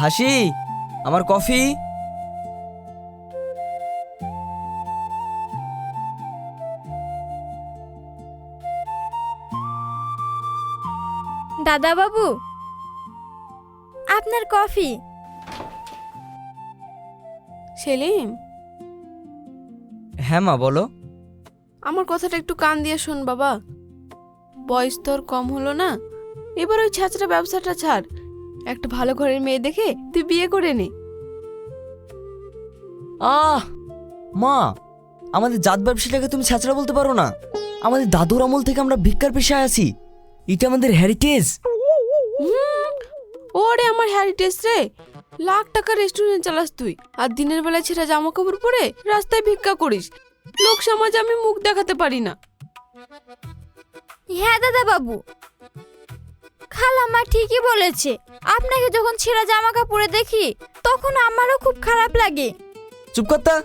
হাসি, আমার কফি। দাদা বাবু, আপনার কফি। সেলিম, হ্যাঁ মা বলো। আমার কথাটা একটু কান দিয়ে শোন বাবা। বয়স তোর কম হলো না, এবার ওই ছাত্রা ব্যবসাটা ছাড়। একটা ভালো ঘরের মেয়ে দেখে তুই বিয়ে করে নে। মা, আমাদের জাত ব্যবসাটাকে তুমি ছাঁচড়া বলতে পারো না। আমাদের দাদুর আমল থেকে আমরা ভিক্ষার পেশায় আছি। এটা আমাদের হেরিটেজ। ওরে আমার হ্যারিটেজ রে, লাখ টাকা রেস্টুরেন্ট চালাস তুই, আর দিনের বেলায় ছেঁড়া জামা কাপড় পরে রাস্তায় ভিক্ষা করিস। লোক সমাজে আমি মুখ দেখাতে পারি না। হ্যাঁ দাদা বাবু, খালাম্মা ঠিকই বলেছে। আপনাকে যখন ছেঁড়া জামা কাপড়ে দেখি তখন আমারও খুব খারাপ লাগে। চুপ করতা,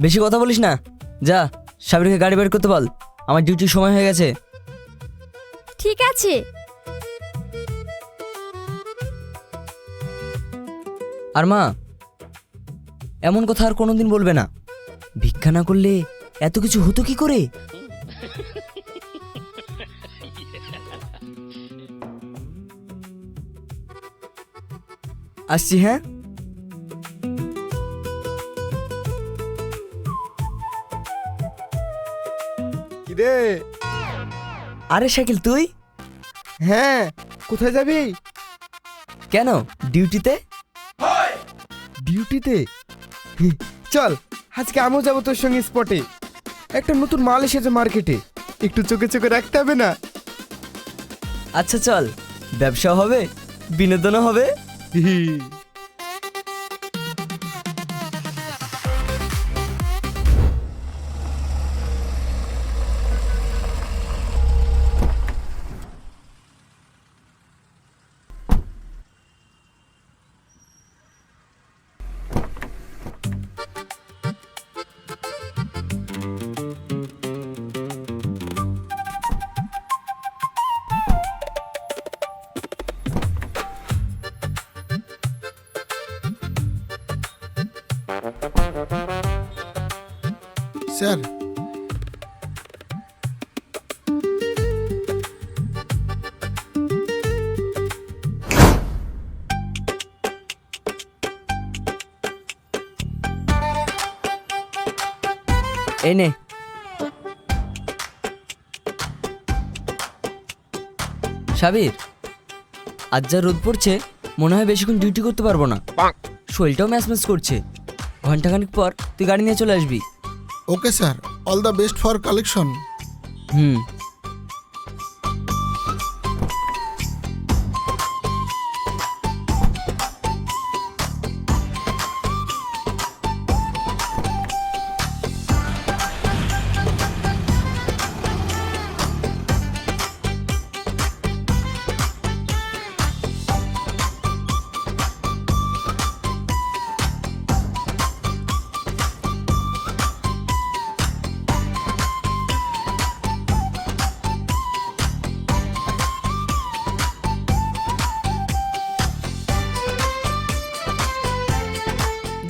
বেশি কথা বলিস না। যা, সাবিরকে গাড়ি বের করতে বল, আমার ডিউটির সময় হয়ে গেছে। ঠিক আছে। আর মা, এমন কথা আর কোনোদিন বলবে না। ভিক্ষা না করলে এত কিছু হতো কি করে? আসছি, হ্যাঁ। কিরে? আরে শাকিল, তুই? হ্যাঁ, কোথায় যাবি? কেন, ডিউটিতে? ডিউটিতে? চল, আজকে আমিও যাবো তোর সঙ্গে স্পটে। একটা নতুন মাল এসেছে মার্কেটে, একটু চোখে চোখে রাখতে হবে না? আচ্ছা চল, ব্যবসা হবে, বিনোদনও হবে। স্যার, এই নে। সাবির, আজ যা রোদ পড়ছে মনে হয় বেশিক্ষণ ডিউটি করতে পারবো না। শরীরটাও ম্যাচ ম্যাচ করছে। ঘন্টাখানিক পর তুই গাড়ি নিয়ে চলে আসবি। Okay sir, all the best for collection. হুম।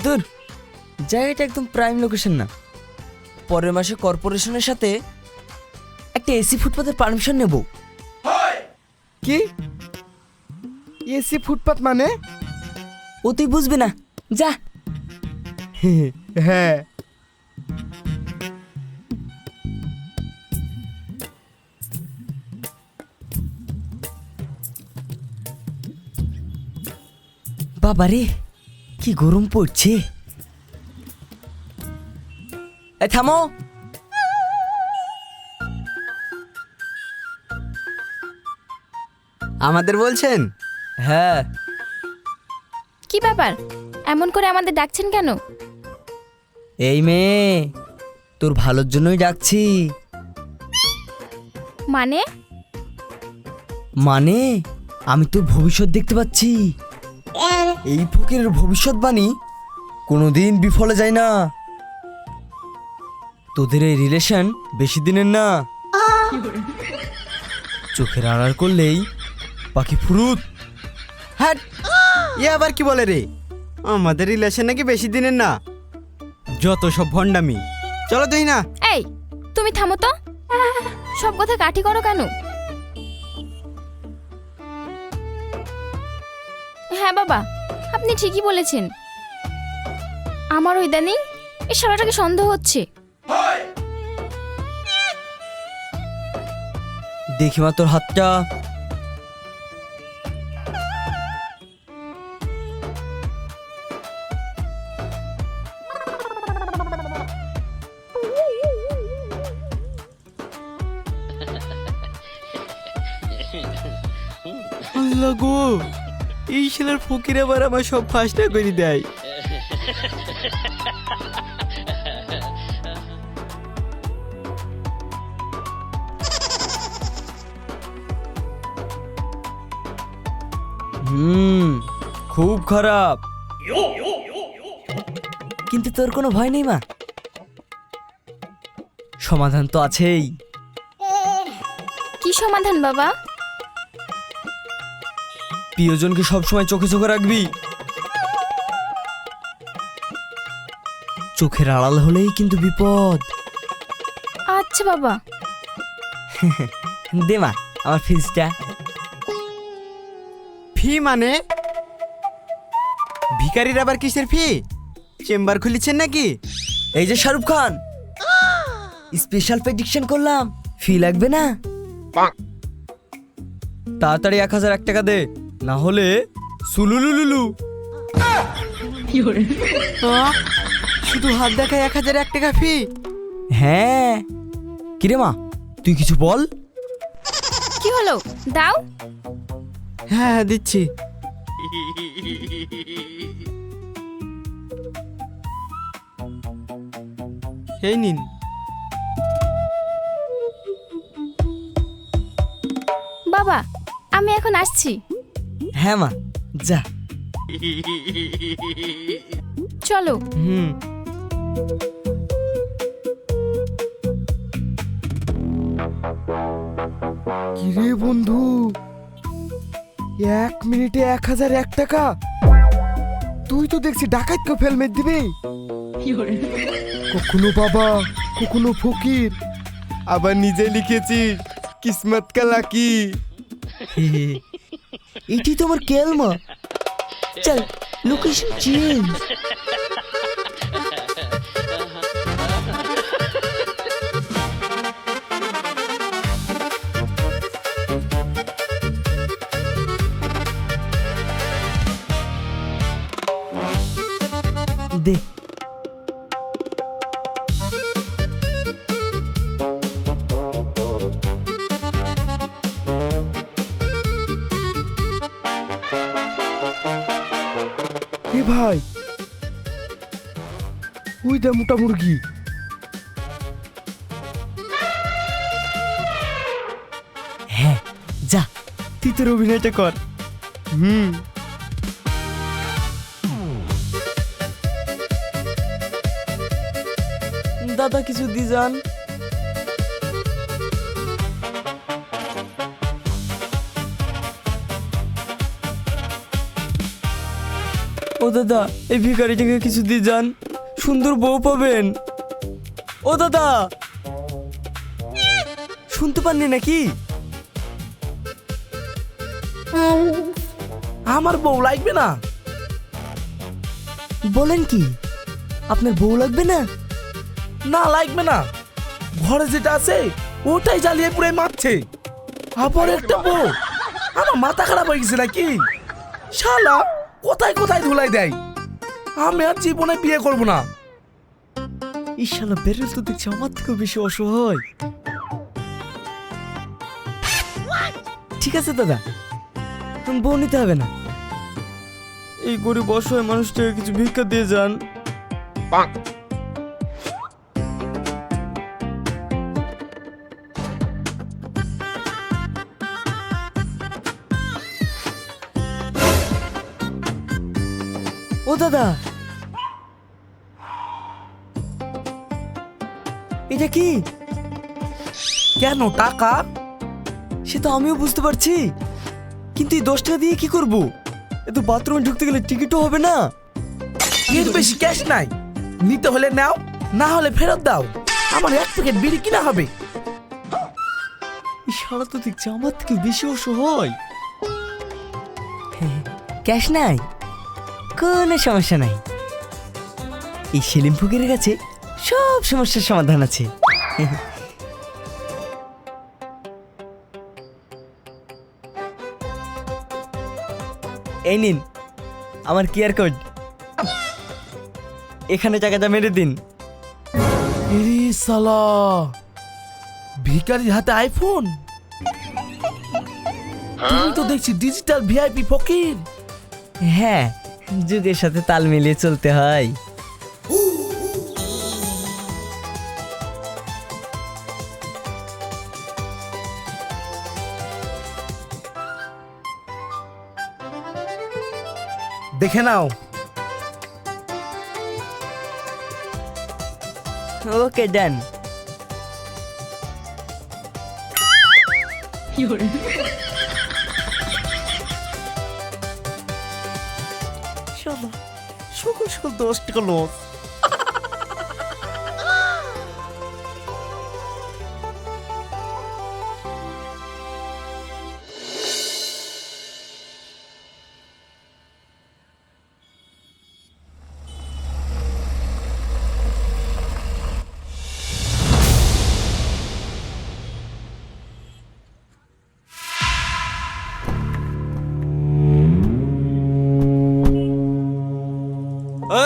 দূর, জায়গাটা একদম প্রাইম লোকেশন না। পরের মাসে কর্পোরেশনের সাথে একটা এসি ফুটপাতের পারমিশন নেব। কি এসি ফুটপাত মানে? ও তুই বুঝবি না, যা। হ্যাঁ, বাবারে কি গরম পড়ছে। এই থামো। আমাদের বলছেন? হ্যাঁ। কি ব্যাপার, এমন করে আমাদের ডাকছেন কেন? এই মেয়ে, তোর ভালোর জন্যই ডাকছি। মানে? মানে আমি তোর ভবিষ্যৎ দেখতে পাচ্ছি। এই ফকিরের ভবিষ্যৎবাণী কোনোদিন বিফলে যায় না। তোদের এই রিলেশন বেশি দিনের না। চোখের আড়াল করলেই পাখি ফুরুত। হাট, এ আবার কি বলে রে? আমাদের রিলেশন নাকি বেশি দিনের না। যত সব ভণ্ডামি। চলো তুই না। এই তুমি থামো তো, সব কথা কাঠি করো কেন? হ্যাঁ বাবা, আপনি ঠিকই বলেছেন। আমারও ইদানিং এই শালাটাকে সন্দেহ হচ্ছে। দেখি মা তোর হাতটা। আল্লাহ গো, এই ছেলের ফকির আবার আমার সব ফাঁসটা করে দেয়। খুব খারাপ, কিন্তু তোর কোনো ভয় নেই মা, সমাধান তো আছেই। কি সমাধান বাবা? প্রিয়জনকে সবসময় চোখে চোখে রাখবি, চোখের আড়াল হলেই কিন্তু বিপদ। আচ্ছা বাবা। দে মা আমার ফিজটা। ফি মানে? ভিখারির আবার কিসের ফি? চেম্বার খুলেছেন নাকি? এই যে শাহরুখ খান, স্পেশাল প্রেডিকশন করলাম, ফি লাগবে না? তাড়াতাড়ি 1001 টাকা দে, না হলে সুলুলুলুলু। শুধু হাত দেখায় 1001 টাকা ফি? হ্যাঁ, কিরে মা তুই কিছু বল। কি হলো, দাও। হ্যাঁ হ্যাঁ দিচ্ছি। এই নিন। বাবা আমি এখন আসছি। হ্যাঁ মা যা। চলো। কিরে বন্ধু, 1 মিনিটে 1001 টাকা? তুই তো দেখছি ডাকাতকে ফেলমেট দিবি। কখনো বাবা কখনো ফকির, আবার নিজে লিখেছিস কিসমত কা লাকি। এটি তো আমার কেলমা। চল লোকেশন চেঞ্জ। দে। এ ভাই, ওই দে মোটা মুরগি। হ্যাঁ যা, তুই তোর অভিনয়টা কর। দাদা কিছু দি যান। ও দাদা, এই ভিখারিটাকে কিছু দিয়ে যান, সুন্দর বউ পাবেন। ও দাদা, শুনতে পাননি নাকি? আমার বউ লাগবে না। বলেন কি, আপনার বউ লাগবে না? না লাগবে না, ঘরে যেটা আছে ওটাই জ্বালিয়ে পুড়ে মারছে। আবার একটা বউ, আমার মাথা খারাপ হয়ে গেছে নাকি? শালা কোথায় কোথায় ধুলাই দেয়। আমি আর জীবনে বিয়ে করব না। এই শালা বেরেল তো দেখছি আমার থেকেও বেশি অসহায়। ঠিক আছে দাদা, তুমি বউ নিতে হবে না। এই গরিব অসহায় মানুষটাকে কিছু ভিক্ষা দিয়ে যান। ও দাদা, এটা কি? কেন টাকা? সে তো আমিও বুঝতে পারছি, কিন্তু এই 10 টাকা দিয়ে কি করব? এ তো বাথরুমে ঢুকতে গেলে টিকিটও হবে না। এর বেশি ক্যাশ নাই, নিতে হলে নাও, না হলে ফেরত দাও। আমার 1 প্যাকেট বিড়ি কিনা হবে। এই শালা তো দেখছি আমার থেকে বেশি অসহায়। ক্যাশ নাই, কোনো সমস্যা নাই। এই সেলিম ফকিরের কাছে সব সমস্যার সমাধান আছে। এই নিন আমার কিউআর কোড, এখানে টাকাটা মেরে দিন। এরে সালা, ভিখারির হাতে আইফোন। তুমি তো দেখছি ডিজিটাল ভিআইপি ফকির। হ্যাঁ, যুগের সাথে তাল মিলিয়ে চলতে হয়। দেখে নাও। ওকে ডান। সকল সকল 10 টাকা লস।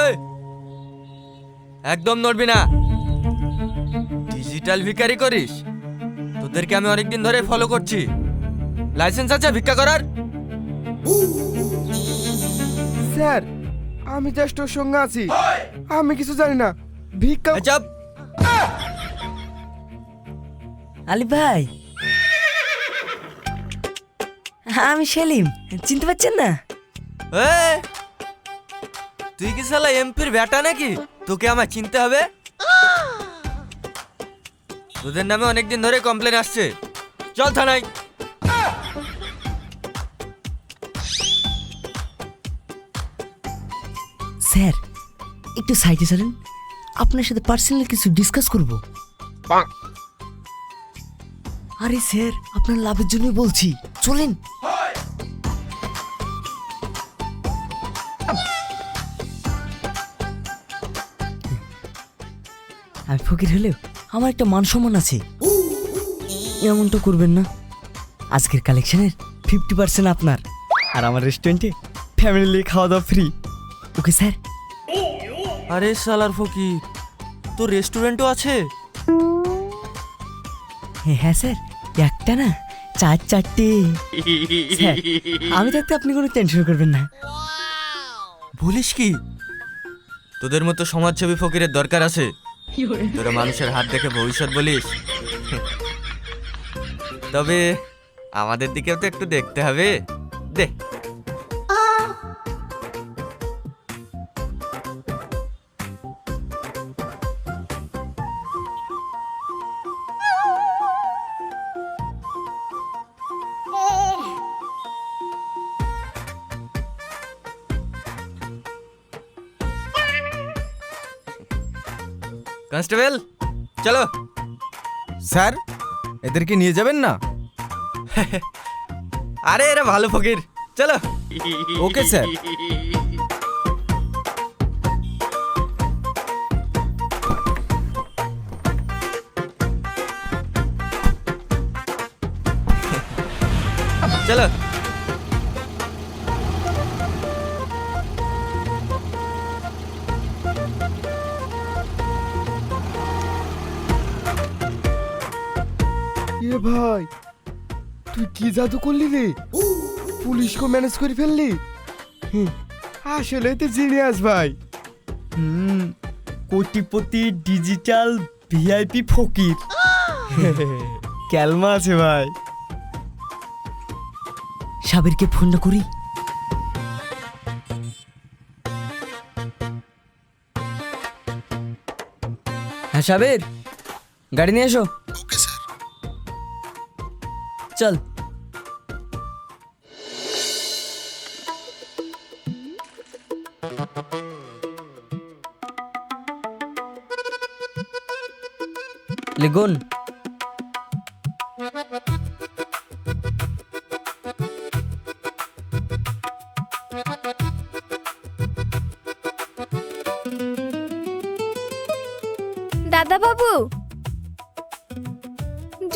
এই একদম নড়বি না। ডিজিটাল ভিখারি করিস? তোদেরকে আমি অনেকদিন ধরে ফলো করছি। লাইসেন্স আছে ভিক্ষা করার? স্যার, আমি জাস্ট ওর সঙ্গে আছি, আমি কিছু জানি না। ভিক্ষা এই চাপ। আলি ভাই, আমি সেলিম, চিনতে পারছেন না? এই, তুই কি শালা এমপির বেটা নাকি? তোকে আমার চিনতে হবে? তোদের নামে অনেকদিন ধরে কমপ্লেন আসছে, চল থানায়। স্যার একটু সাইডে চলেন, আপনার সাথে পার্সোনালি কিছু ডিসকাস করব। আরে স্যার, আপনার লাভের জন্যই বলছি, চলেন। আমি ফকির হলেও আমার একটা মান সম্মান আছে, এমনটা করবেন না। আজকের কালেকশনের 50% আপনার, আর আমার রেস্টুরেন্টে ফ্যামিলি খাওয়া দাওয়া ফ্রি। Okay sir? আরে শালার ফকির, তোর রেস্টুরেন্টও আছে? হ্যাঁ স্যার, একটা না 4-4টে। স্যার, আমি থাকতে আপনি কোনো টেনশন করবেন না। বলিস কি? তোদের মতো সমাজসেবী ফকিরের দরকার আছে। তোরা মানুষের হাত দেখে ভবিষ্যৎ বলিস। তবে আমাদের দিকেও তো একটু দেখতে হবে। দে। কনস্টেবল চলো। স্যার, এদেরকে নিয়ে যাবেন না? আরে এরা ভালো ফকির, চলো। Okay sir. চলো। এ ভাই, তুই কি জাদু করলি রে? পুলিশকে ম্যানেজ করে ফেললি। আসলে তুই জিনিয়াস ভাই। কোটিপতি ডিজিটাল ভিআইপি ফকির। ক্যালমা আছে ভাই। সাবিরকে ফোনটা করি। হ্যাঁ সাবির, গাড়ি নিয়ে এসো। Okay sir. চল। লিগুন। দাদা বাবু,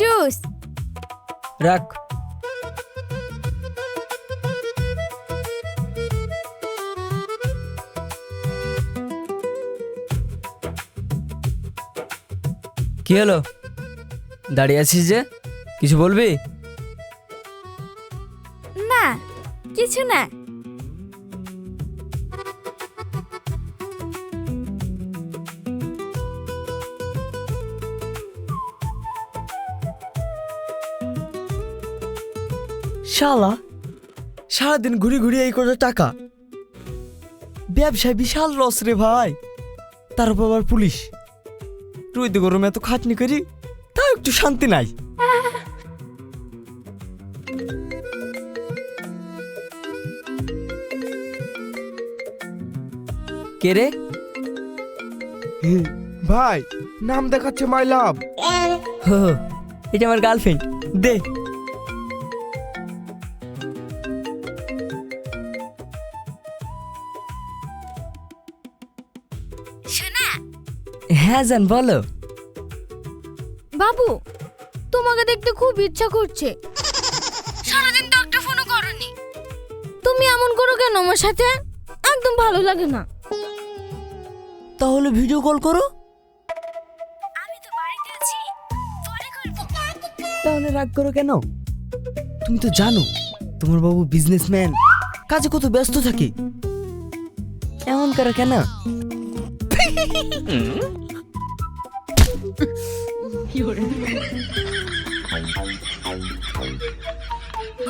জুস। রাখ। কি হলো, দাঁড়িয়ে আছিস যে, কিছু বলবি? না, কিছু না। শালা সারাদিন ঘুরে ঘুরে এই কত টাকা, ব্যবসায় বিশাল লস রে ভাই। তার উপর আবার পুলিশ, রোদ গরমে এত খাটনি করি তাও একটু শান্তি নাই। কে রে? ভাই, নাম দেখাচ্ছে মাই লাভ। হো, এটা আমার গার্লফ্রেন্ড। দে। শোনা হ্যাঁ জান, বলো। বাবু, তোমাকে দেখতে খুব ইচ্ছা করছে। সারাদিন তো একটা ফোনও করনি। তুমি এমন করো কেন আমার সাথে? একদম ভালো লাগে না। তাহলে ভিডিও কল করো। আমি তো বাড়িতে আছি, পরে করব। তাহলে রাগ করো কেন? তুমি তো জানো তোমার বাবু বিজনেসম্যান, কাজে কত ব্যস্ত থাকে। এমন করো কেন?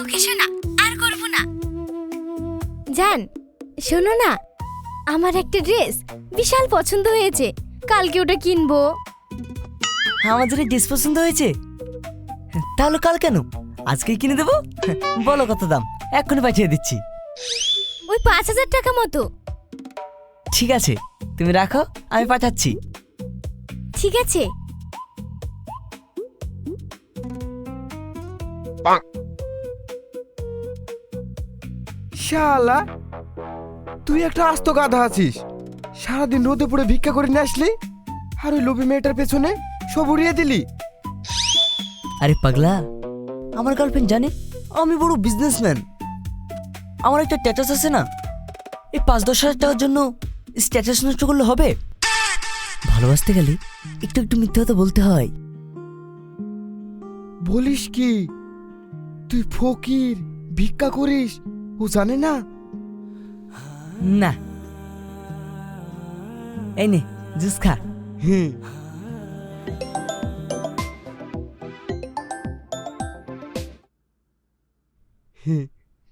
ওকে শোনা, আর করব না। জান, শোনো না, আমার একটা ড্রেস বিশাল পছন্দ হয়েছে, কালকে ওটা কিনবো। আমাদের ড্রেস পছন্দ হয়েছে, তাহলে কাল কেন, আজকেই কিনে দেবো। বলো কত দাম, এক্ষুনি পাঠিয়ে দিচ্ছি। ওই 5,000 টাকা মতো। ঠিক আছে, তুমি রাখো, আমি পাঠাচ্ছি। ঠিক আছে। শালা, তুই একটা আস্ত গাধা আছিস। সারাদিন রোদে পড়ে ভিক্ষা করে নিয়ে আসলি, আর ওই লোভী মেয়েটার পেছনে সব উড়িয়ে দিলি। আরে পাগলা, আমার গার্লফ্রেন্ড জানে আমি বড় বিজনেসম্যান। আমার একটা স্ট্যাটাস আছে না, এই 5-10 হাজার টাকার জন্য স্ট্যাটাস নষ্ট করলে হবে? ভালোবাসতে গেলে একটু একটু মিথ্যে কথা বলতে হয়। বলিস কি, তুই ফকির, ভিক্ষা করিস, ও জানে না? না, এই নে জুস খা। হুম।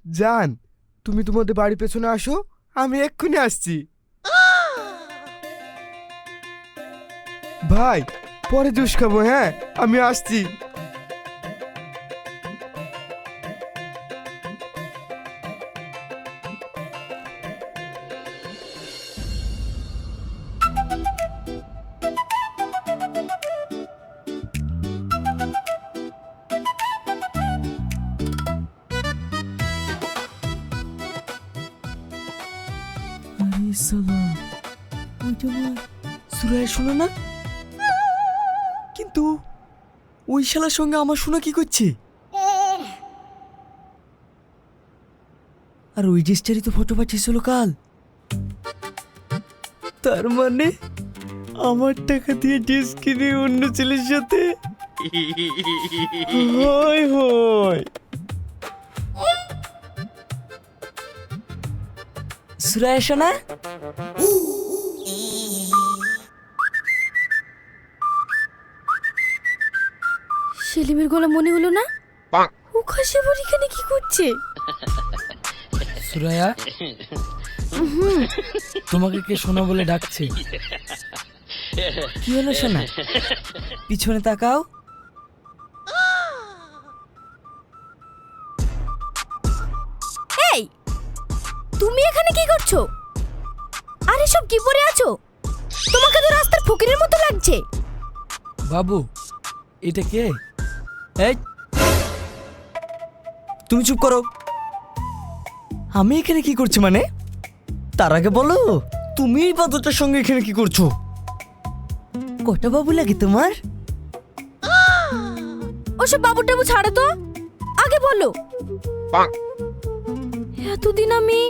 জান, তুমি তোমাদের বাড়ির পেছনে আসো, আমি এক্ষুনি আসছি। ভাই, পরে জুস খাবো। হ্যাঁ, আমি আসছি। আরে সালা, ওইটা আমার সুরায় শোনা না? কিন্তু ওই শালার সঙ্গে আমার শোনা কি করছে? আর ওই ড্রেসটারই তো ফটো পাঠিয়েছিল কাল। তার মানে আমার টাকা দিয়ে ড্রেস কিনে অন্য ছেলের সাথে হয় হয়। সুরায় শোনা, সেলিমের গলা মনে হলো না? ও খাসিবার এখানে কি করছে? সুরায়া, তোমাকে কে সোনা বলে ডাকছে? কি হলো শোনা? পিছনে তাকাও। এই, তুমি এখানে কি করছো? আর এসব কি পরে আছো? তোমাকে তো রাস্তার ফকিরের মতো লাগছে। বাবু এটা কে? এই তুমি চুপ করো। আমি এখানে কি করছি মানে? তার আগে বলো তুমি এই বাদরটার সঙ্গে এখানে কি করছো? কটা বাবু লাগে তোমার? ওসব বাবু টাবু ছাড়ো তো, আগে বলো। এতদিন আমি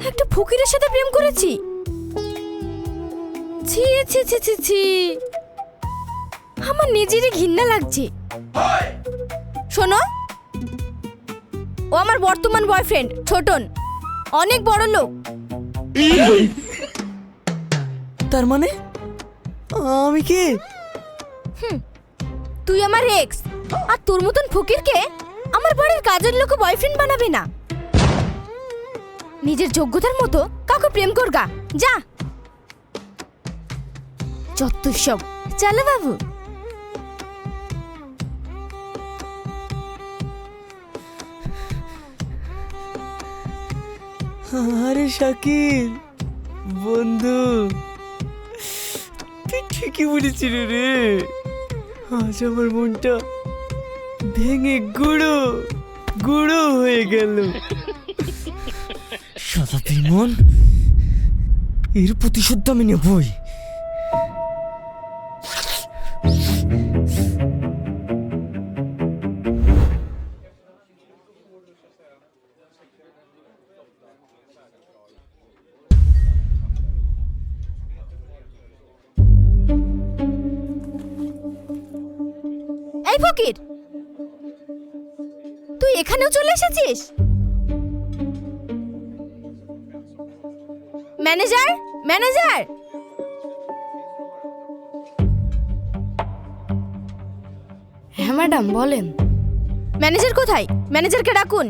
একটা ফকিরের সাথে প্রেম করেছি। ছি ছি ছি ছি ছি, আমার নিজেরই ঘৃণা লাগছে। শোনো, ও আমার বর্তমান বয়ফ্রেন্ড ছোটন, অনেক বড় লোক। তার মানে আমি কি? তুই আমার এক্স, আর তোর মতন ফকিরকে আমার বাড়ির কাজের লোক বয়ফ্রেন্ড বানাবে না। নিজের যোগ্যতার মতো কাউকে প্রেম করগা, যা। যত সব। চলো বাবু। আরে শাকিল বন্ধু, তুই ঠিকই বলেছিস রে। আজ আমার মনটা ভেঙে গুঁড়ো গুঁড়ো হয়ে গেল। সাদাতের মন, এর প্রতিশোধ আমি নেবই। এই ফকির, তুই এখানেও চলে এসেছিস? Manager, manager. হ্যাঁ ম্যাডাম বলেন। ম্যানেজার কোথায়? ম্যানেজারকে ডাকুন।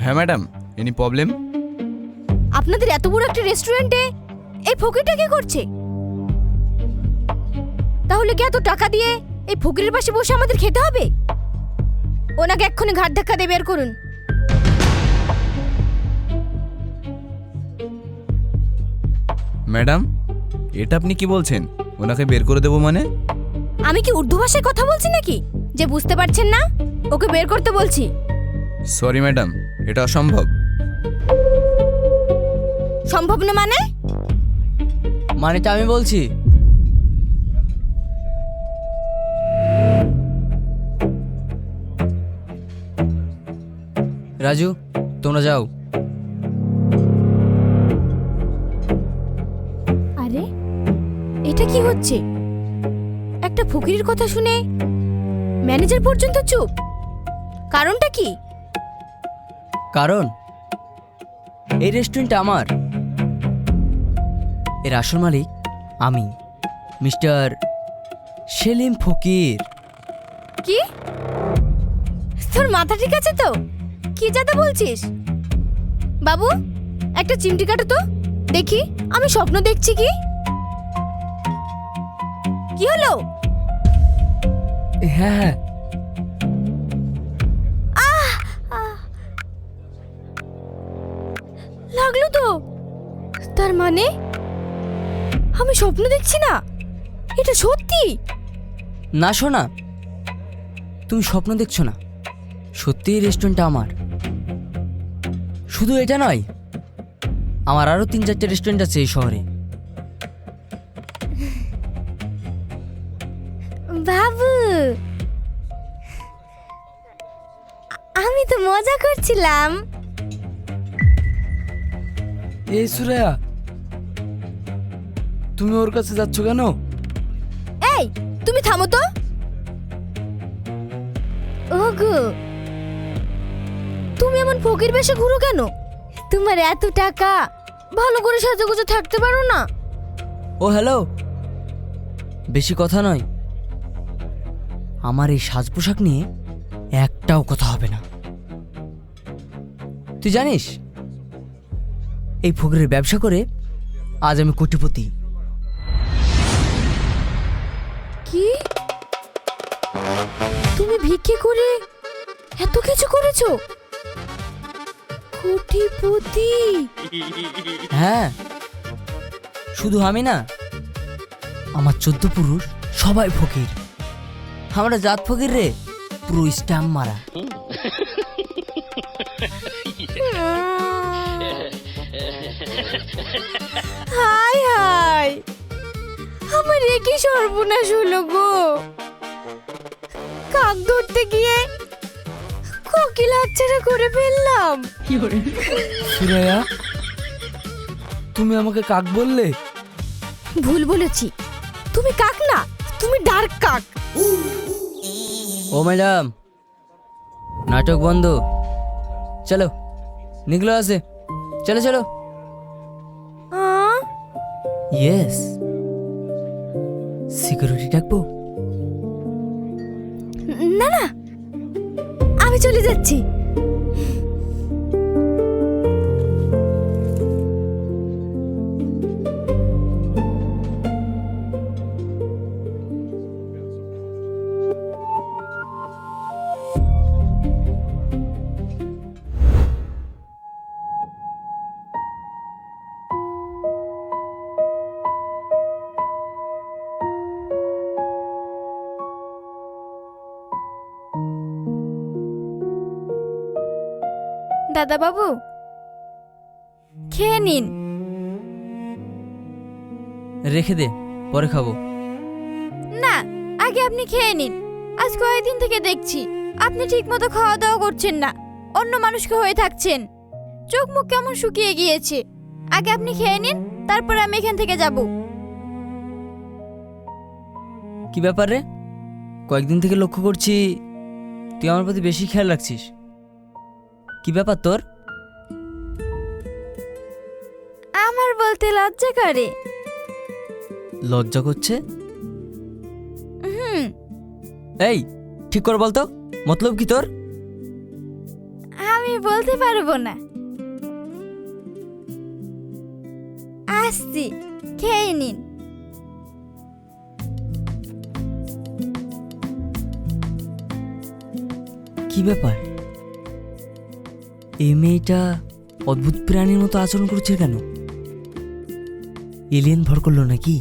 হ্যাঁ ম্যাডাম, এনি প্রবলেম? আপনাদের এত বড় একটা রেস্টুরেন্টে এই ফকিরটা কি করছে? তাহলে কি এত টাকা দিয়ে এই ফকিরের পাশে বসে আমাদের খেতে হবে? ওনাকে এক্ষুনি ঘাট ধাক্কা দিয়ে বের করুন। ম্যাডাম, এটা আপনি কি বলছেন? ওনাকে বের করে দেবো মানে? আমি কি উর্দু ভাষায় কথা বলছি নাকি যে বুঝতে পারছেন না? ওকে বের করতে বলছি। সরি ম্যাডাম, এটা অসম্ভব। সম্ভব না মানে? মানেটা আমি বলছি। রাজু, তোমরা যাও। আরে এটা কি হচ্ছে? একটা ফকিরের কথা শুনে ম্যানেজার পর্যন্ত চুপ। কারণটা কি? কারণ এই রেস্টুরেন্ট আমার, এর আসল মালিক আমি, মিস্টার সেলিম ফকির। কি? তোর মাথা ঠিক আছে তো? কি যাতা বলছিস? বাবু, একটা চিমটি কাটো তো, দেখি আমি স্বপ্ন দেখছি কি। কি হলো? হ্যাঁ হ্যাঁ, লাগলো তো। তার মানে আমি স্বপ্ন দেখছি না, এটা সত্যি। না শোনা, তুমি স্বপ্ন দেখছো না, সত্যিই রেস্টুরেন্টটা আমার। শুধু এটা নয়, আমার আরো 3-4টে রেস্টুরেন্ট আছে এই শহরে। বাবু, আমি তো মজা করছিলাম। এই সুরায়া, তুমি ওর কাছে যাচ্ছ কেন? এই তুমি থামো তো। ওগো, তুমি এমন ফকির বেশে ঘুরো কেন? তোমার এত টাকা, ভালো করে সাজুগুজু থাকতে পারো না? ও হ্যালো, বেশি কথা নয়, আমার এই সাজ পোশাক নিয়ে একটাও কথা হবে না। তুই জানিস এই ফকিরের ব্যবসা করে আজ আমি কোটিপতি। কি? তুমি ভিক্ষে করে এত কিছু করেছো? কোটিপতি? হ্যাঁ, শুধু আমি না, আমার 14 পুরুষ সবাই ফকির। আমরা জাত ফকির রে, পুরো স্ট্যাম্প মারা। হাই হাই, আমার একই সর্বনাশ হলো গো। কাক ধরতে গিয়ে কোকিল হাতছাড়া করে ফেললাম। সুরাইয়া, তুমি আমাকে কাক বললে? ভুল বলেছি, তুমি কাক না, তুমি ডার্ক কাক। ও ম্যাডাম, নাটক বন্ধ, চলো নিকলো আছে, চলো চলো। ইয়েস, সিকিউরিটি ডাকবো? না না, আমি চলে যাচ্ছি। দাদা বাবু, খেয়ে নিন। রেখে দে, পরে খাবো। না, আগে আপনি খেয়ে নিন। আজ কয়েকদিন থেকে দেখছি আপনি ঠিকমতো খাওয়া দাওয়া করছেন না, অন্য মানুষকে হয়ে থাকছেন। চোখ মুখ কেমন শুকিয়ে গিয়েছে। আগে আপনি খেয়ে নিন, তারপর আমি এখান থেকে যাব। কি ব্যাপার রে, কয়েকদিন থেকে লক্ষ্য করছি তুই আমার প্রতি বেশি খেয়াল রাখছিস। কি ব্যাপার তোর? আমার বলতে লজ্জা করে। লজ্জা করছে? হুম, এই ঠিক করে বলতো, মতলব কি তোর? আমি বলতে পারবো না। আসছি, খেয়ে নিন। কি ব্যাপার, এই মেয়েটা অদ্ভুত প্রাণীর মতো আচরণ করছে কেন? এলিয়েন ভর করলো নাকি?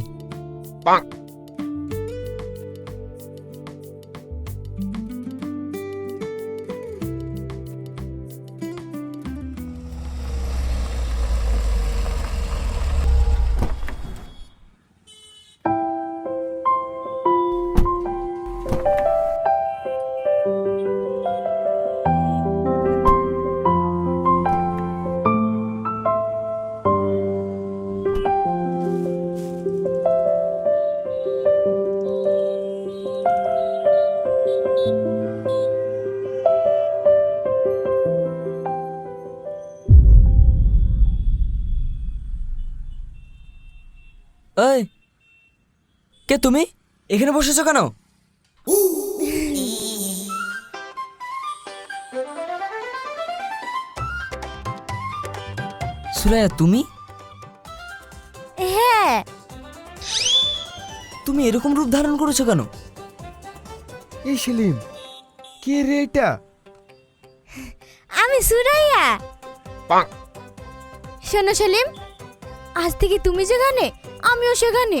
এই, কে তুমি? এখানে বসেছো কেন? সুরাইয়া, তুমি? হ্যাঁ। তুমি এরকম রূপ ধারণ করেছো কেন? এই সেলিম, কে রে এটা? আমি সুরাইয়া। শোনো সেলিম, আজ থেকে তুমি যেখানে আমিও সেখানে।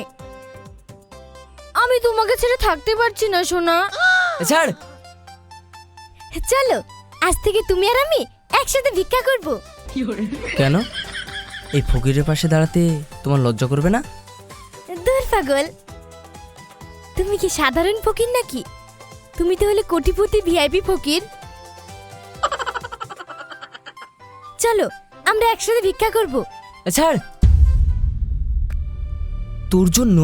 আমি তোমাকে ছেড়ে থাকতে পারছি না সোনা। ছাড়। চলো, আজ থেকে তুমি আর আমি একসাথে ভিক্ষা করব। কেন? এই ফকিরের পাশে দাঁড়াতে তোমার লজ্জা করবে না? দূর পাগল, তুমি কি সাধারণ ফকির নাকি? তুমি তো হলে কোটিপতি ভিআইপি ফকির। চলো, আমরা একসাথে ভিক্ষা করব। ছাড়। তোর জন্য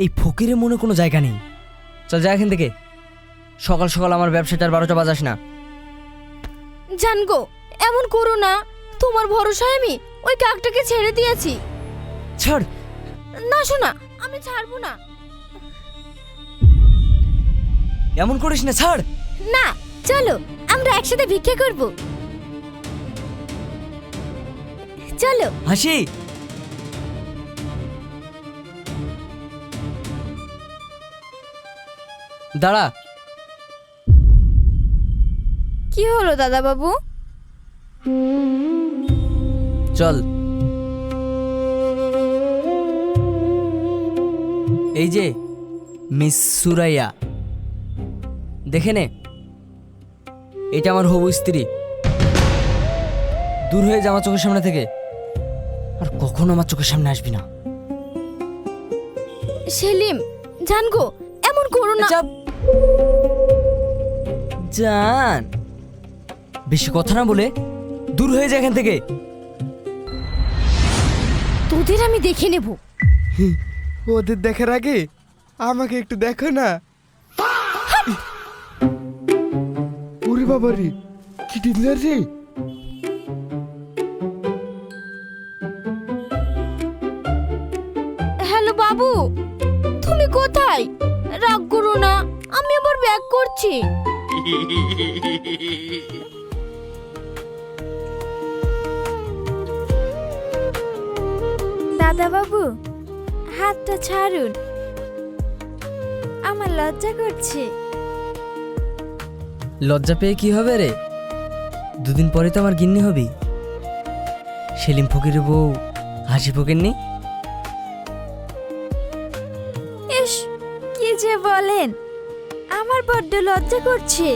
এই ফকিরের মনে কোনো জায়গা নেই। চল যা এখান থেকে। সকাল সকাল আমার ব্যবসাটার 12টা বাজাস না। জানগো, এমন করো না। তোমার ভরসায় আমি ওই কাকটাকে ছেড়ে দিয়েছি। ছাড়। না শোনা, আমি ছাড়বো না। এমন করিস না, ছাড়। না, চলো আমরা একসাথে ভিক্ষা করব। চলো। হাসি। দাঁড়া। কি হলো দাদা বাবু? চল। এই যে মিস সুরাইয়া, দেখে নে, এটা আমার হবু স্ত্রী। দূর হয়ে যা আমার চোখের সামনে থেকে, আর কখনো আমার চোখের সামনে আসবি না। সেলিম, জান গো, এমন করো না। চাপ। জান, বেশি কথা না বলে দূর হয়ে যা এখান থেকে। তোদের আমি দেখে নেব। ওদের দেখার আগে আমাকে একটু দেখো না। ওরে বাবা রে, কি ডেঞ্জার রে। হ্যালো বাবু, তুমি কোথায়? রাগ করো না, আমি আবার ব্যাক করছি। দাদা বাবু, হাতটা ছাড়ুন, আমার লজ্জা করছে। লজ্জা পেয়ে কি হবে রে? দুদিন পরে তো আমার গিন্নি হবি। সেলিম ফকিরের বউ হাসি ফকিরনি। ইস, কি যে বলেন, আমার বড্ড লজ্জা করছে।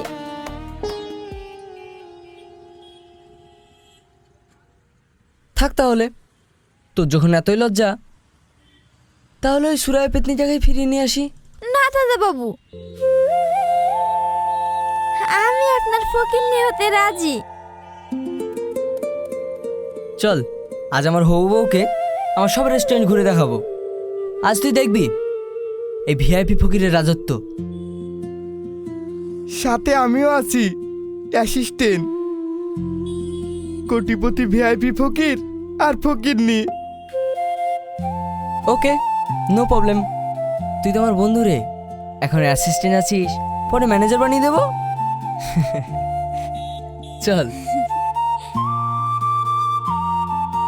থাক তাহলে, তোর যখন এতই লজ্জা, তাহলে ওই সুরায় পেতনি জায়গায় ফিরিয়ে নিয়ে আসি। না দাদা বাবু, আমি আপনার ফকিন্নি হতে রাজি। চল, আজ আমার হবু বউকে আমার সব রেস্টুরেন্ট ঘুরে দেখাবো। আজ তুই দেখবি এই ভিআইপি ফকিরের রাজত্ব। সাথে আমিও আছি, অ্যাসিস্ট্যান্ট। কোটিপতি ভিআইপি ফকির আর ফকিরনি। ওকে, নো প্রবলেম। তুই তো আমার বন্ধু রে, এখন অ্যাসিস্ট্যান্ট আছিস, পরে ম্যানেজার বানিয়ে দেবো। চল।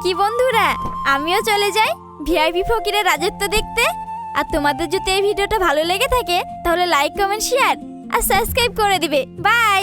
কি বন্ধুরা, আমিও চলে যাই ভিআইপি ফকিরের রাজত্ব দেখতে। আর তোমাদের যদি এই ভিডিওটা ভালো লেগে থাকে তাহলে লাইক, কমেন্ট, শেয়ার আর সাবস্ক্রাইব করে দিবে। বাই।